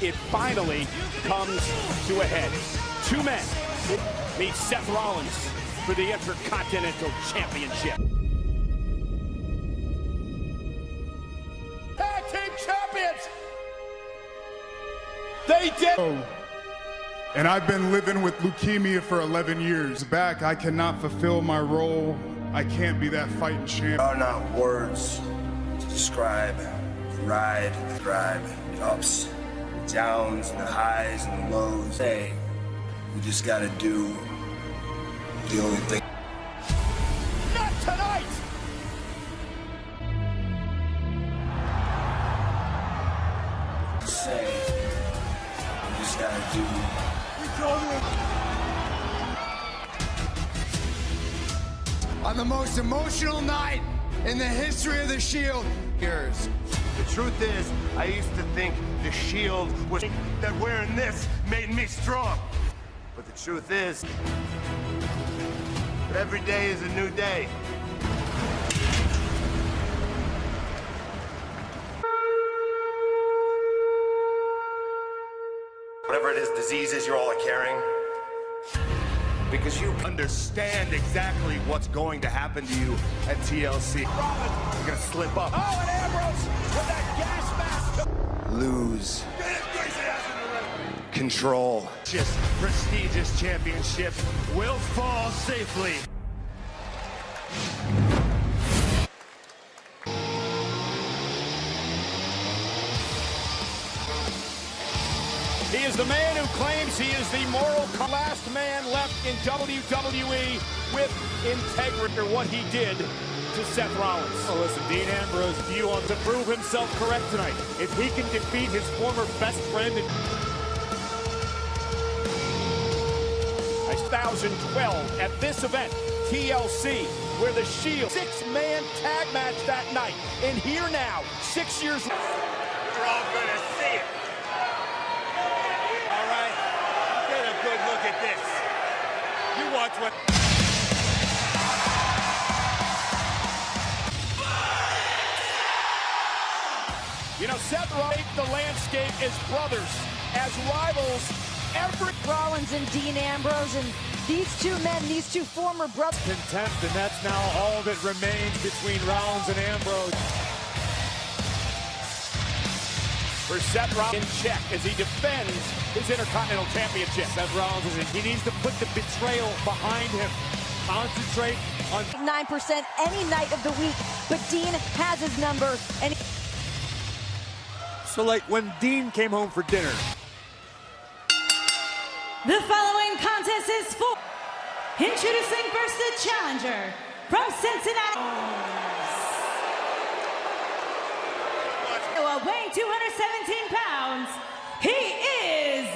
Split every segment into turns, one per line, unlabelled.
it finally comes to a head. Two men meet Seth Rollins for the Intercontinental Championship. Tag Team Champions! They did!
And I've been living with leukemia for 11 years. Back, I cannot fulfill my role. I can't be that fighting champ.
There are not words to describe the ride, the ups, the downs, the highs and the lows. Hey, we just gotta do the only thing.
Not tonight!
Say, we just gotta do.
On the most emotional night in the history of the Shield. Years.
The truth is, I used to think the Shield was that wearing this made me strong. But the truth is, that every day is a new day. Whatever it is, diseases you're all carrying, because you understand exactly what's going to happen to you at TLC. You're gonna slip up.
Oh, and Ambrose with that gas mask.
Lose control. Just prestigious championship will fall safely.
He is the man who claims he is the moral last man left in WWE with integrity for what he did to Seth Rollins.
Oh, listen, Dean Ambrose view on to prove himself correct tonight. If he can defeat his former best friend in
2012 at this event, TLC, where the Shield six-man tag match that night. And here now, 6 years later.
You're all gonna see it. All right, get a good look at this. You watch what.
You know, Seth Rollins, the landscape as brothers, as rivals.
Rollins and Dean Ambrose, and these two men, these two former brothers.
contempt, and that's now all that remains between Rollins and Ambrose.
For Seth Rollins in check as he defends his Intercontinental Championship.
Seth Rollins he needs to put the betrayal behind him. Concentrate on
9% any night of the week, but Dean has his number. And
so, like when Dean came home for dinner.
The following contest is for introducing first the challenger from Cincinnati, weighing 217 pounds. He is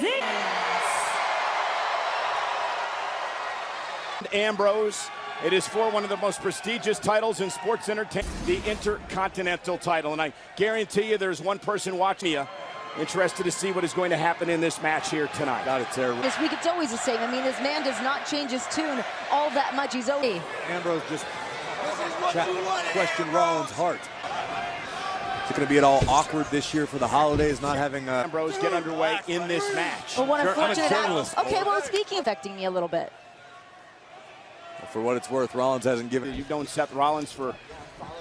Ambrose. It is for one of the most prestigious titles in sports entertainment, the Intercontinental title. And I guarantee you there's one person watching you interested to see what is going to happen in this match here tonight.
Got it, Sarah.
this week it's always the same. I mean, this man does not change his tune all that much. He's always.
Ambrose just questioned Rollins' heart. Is it going to be at all awkward this year for the holidays, not having
Ambrose get underway in this match?
But one unfortunate.
journalist.
Okay, well, speaking, affecting me a little bit.
For what it's worth, Rollins hasn't given.
You've known Seth Rollins for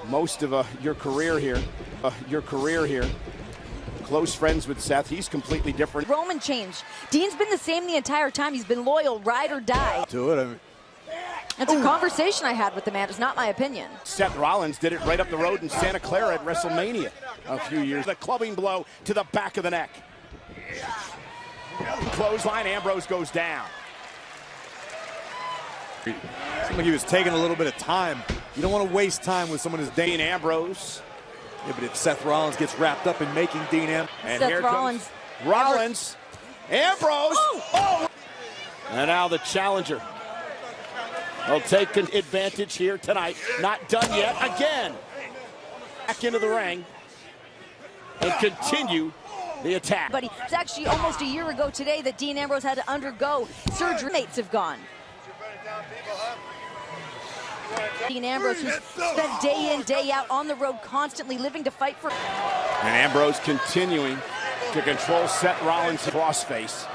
most of your career here. Close friends with Seth. He's completely different.
Roman changed. Dean's been the same the entire time. He's been loyal, ride or die.
To it, I mean,
It's a conversation I had with the man. It's not my opinion.
Seth Rollins did it right up the road in Santa Clara at WrestleMania a few years. The clubbing blow to the back of the neck. Clothesline, Ambrose goes down.
seemed like he was taking a little bit of time. You don't want to waste time with someone as
Dean Ambrose.
Yeah, but if Seth Rollins gets wrapped up in making Dean Ambrose.
And
Seth
here
Rollins.
comes Rollins. Ambrose. Oh! And now the challenger will take an advantage here tonight. Not done yet. Again. Back into the ring. And continue the attack.
But it's actually almost a year ago today that Dean Ambrose had to undergo surgery. Mates have gone. Dean Ambrose, who's spent day in, day out on the road, constantly living to fight for.
And Ambrose continuing to control Seth Rollins' crossface.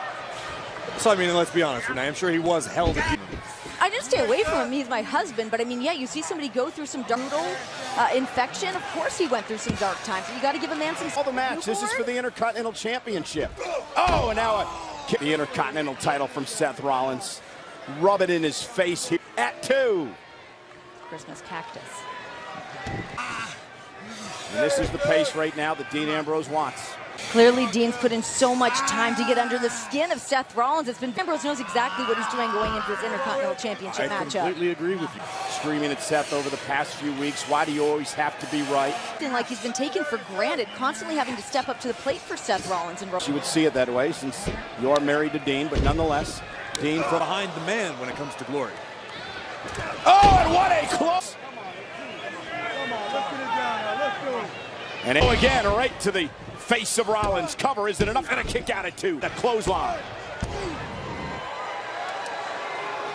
So, I mean, let's be honest, Renee, I'm sure he was held.
I didn't stay away from him. He's my husband. But, I mean, yeah, you see somebody go through some brutal infection. Of course he went through some dark times. So you got to give a man some...
All the match. This is for the Intercontinental Championship. Oh, and now the Intercontinental title from Seth Rollins. Rub it in his face here at 2.
Christmas cactus.
And this is the pace right now that Dean Ambrose wants.
Clearly, Dean's put in so much time to get under the skin of Seth Rollins. Ambrose knows exactly what he's doing going into this Intercontinental Championship matchup.
I completely agree with you.
Screaming at Seth over the past few weeks, why do you always have to be right?
Like he's been taken for granted, constantly having to step up to the plate for Seth Rollins. And
you would see it that way since you're married to Dean, but nonetheless, Dean from
behind the man when it comes to glory.
Oh, and what a close! And again, right to the face of Rollins. Cover isn't enough, and a kick out at 2. The clothesline.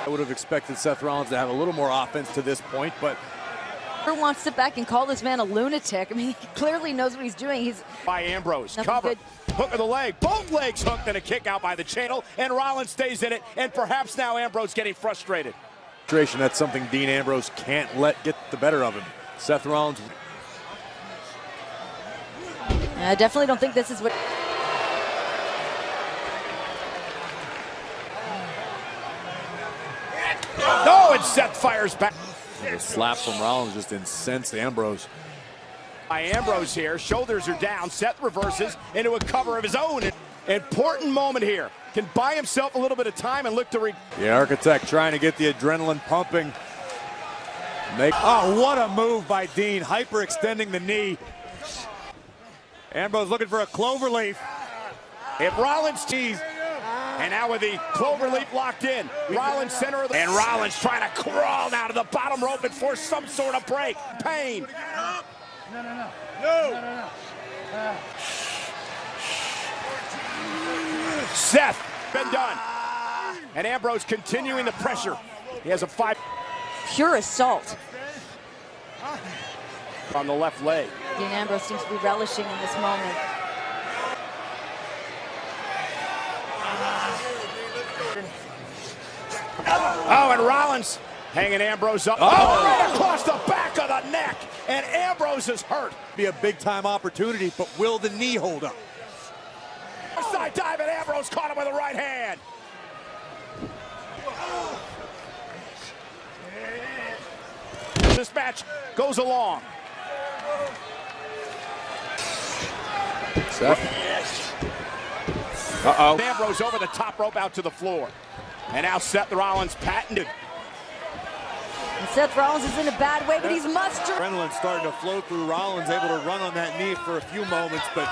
I would have expected Seth Rollins to have a little more offense to this point, but
wants to sit back and call this man a lunatic. I mean, he clearly knows what he's doing. He's
by Ambrose. Cover. Good. Hook of the leg. Both legs hooked, and a kick out by the channel, and Rollins stays in it, and perhaps now Ambrose getting frustrated.
That's something Dean Ambrose can't let get the better of him. Seth Rollins.
I definitely don't think this is what...
No, and Seth fires back.
The slap from Rollins just incensed Ambrose.
By Ambrose here, shoulders are down. Seth reverses into a cover of his own. Important moment here. Can buy himself a little bit of time and look to
the Architect trying to get the adrenaline pumping. Oh, what a move by Dean, hyperextending the knee. Ambrose looking for a cloverleaf.
If Rollins tees, and now with the cloverleaf locked in, Rollins center of the... And Rollins trying to crawl now to the bottom rope and force some sort of break. Pain. No. Seth, been done. And Ambrose continuing the pressure. He has a 5.
Pure assault.
On the left leg.
Dean Ambrose seems to be relishing in this moment.
Oh, and Rollins hanging Ambrose up. Oh, right across the back of the neck. And Ambrose is hurt.
Be a big-time opportunity, but will the knee hold up?
Side dive, and Ambrose caught him with the right hand. This match goes along.
Seth.
Uh-oh. Ambrose over the top rope out to the floor. And now Seth Rollins patented.
And Seth Rollins is in a bad way, but he's mustered.
Adrenaline starting to flow through Rollins, able to run on that knee for a few moments, but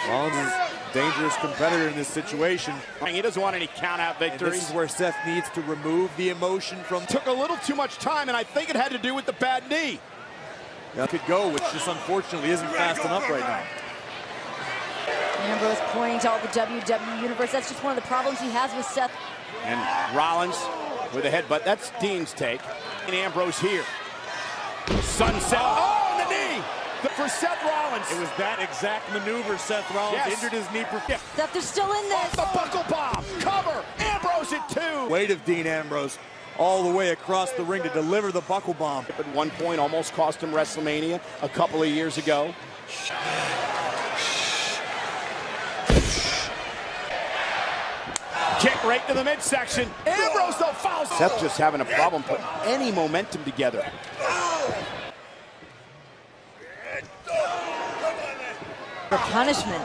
Rollins is a dangerous competitor in this situation.
He doesn't want any count-out victories.
And this is where Seth needs to remove the emotion from...
Took a little too much time, and I think it had to do with the bad knee.
That could go, which just unfortunately isn't fast enough right now.
Ambrose pointing to all the WWE Universe. That's just one of the problems he has with Seth.
And Rollins with a headbutt. That's Dean's take. And Ambrose here. Sunset. Oh, the knee for Seth Rollins.
It was that exact maneuver Seth Rollins injured his knee.
Seth, they're still in this.
Off the buckle bomb. Cover. Ambrose at 2.
Weight of Dean Ambrose all the way across the ring to deliver the buckle bomb.
At one point, almost cost him WrestleMania a couple of years ago. Kick right to the midsection. Ambrose, though, fouls. Seth just having a problem putting any momentum together.
For punishment.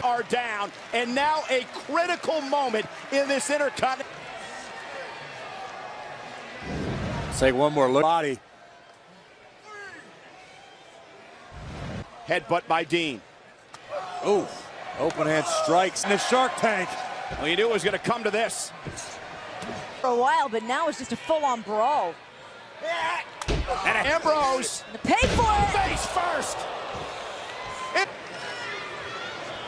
Are down, and now a critical moment in this Intercontinental.
Take one more look. Body.
Headbutt by Dean.
Ooh. Open hand strikes in the Shark Tank.
Well, you knew it was going to come to this.
For a while, but now it's just a full-on brawl.
And Ambrose.
Pay for it.
Face first.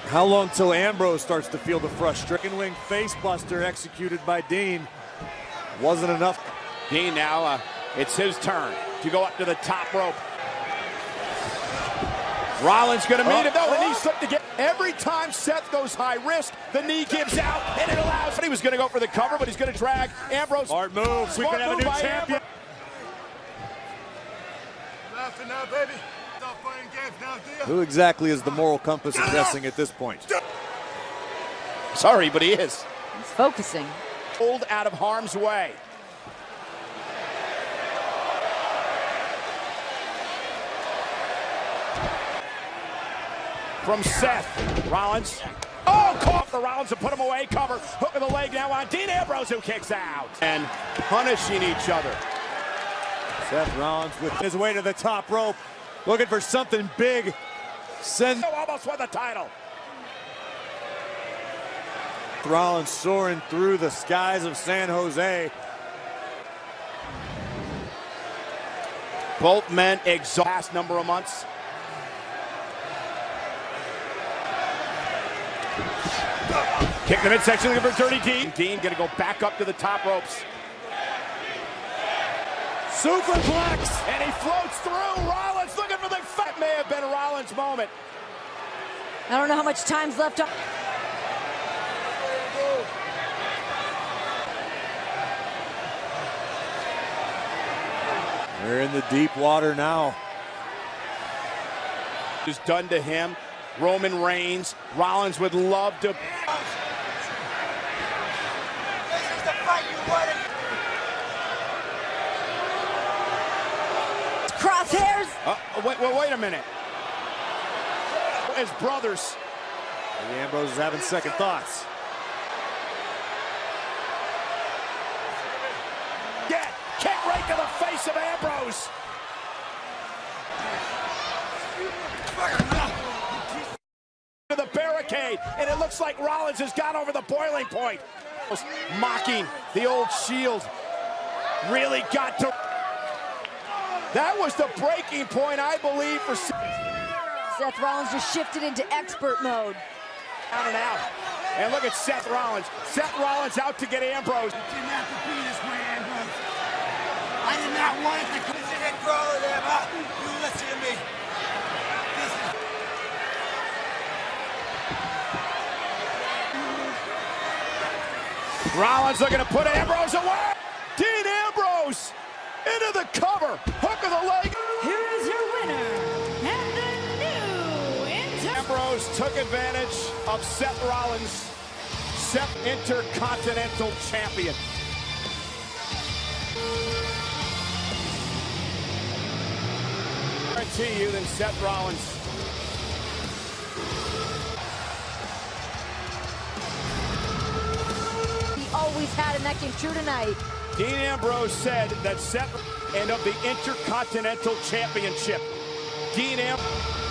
How long till Ambrose starts to feel the frustration? Wing facebuster executed by Dean. Wasn't enough.
Dean now, it's his turn to go up to the top rope. Rollins going to meet him. No, the knee slipped again. Every time Seth goes high risk, the knee gives out, and it allows. He was going to go for the cover, but he's going to drag Ambrose.
Smart move. We could have a new champion.
Now, baby.
Who exactly is the moral compass of wrestling at this point?
Sorry, but he is.
He's focusing.
Pulled out of harm's way. From Seth Rollins. Oh, caught the Rollins to put him away. Cover. Hook of the leg now on Dean Ambrose, who kicks out. And punishing each other.
Seth Rollins with his way to the top rope. Looking for something big.
Almost won the title.
Rollins soaring through the skies of San Jose.
Both men exhausted past number of months. Kick the midsection, looking for Dirty Dean. Dean gonna go back up to the top ropes. Superplex, and he floats through. Rollins looking for the fight. May have been Rollins' moment.
I don't know how much time's left up.
We're in the deep water now.
Is done to him. Roman Reigns. Rollins would love to.
This is the fight you wanted.
Crosshairs.
Wait a minute. As brothers.
Maybe Ambrose is having second thoughts.
Kick right to the face of Ambrose. To the barricade, and it looks like Rollins has got over the boiling point. Mocking the old Shield. Really got to. That was the breaking point, I believe, for
Seth Rollins just shifted into expert mode.
out and out. And look at Seth Rollins. Seth Rollins out to get Ambrose.
It didn't have to be this way, Ambrose. I did not want it to come. Listen and crawl them, huh? You listen to me.
Rollins looking to put Ambrose away. Dean Ambrose into the cover. Hook of the leg.
Here is your winner, and the new
Ambrose took advantage of Seth Rollins. Seth Intercontinental Champion. I guarantee you than Seth Rollins.
Always had, and that came true tonight.
Dean Ambrose said that Seth and of the Intercontinental Championship. Dean Ambrose.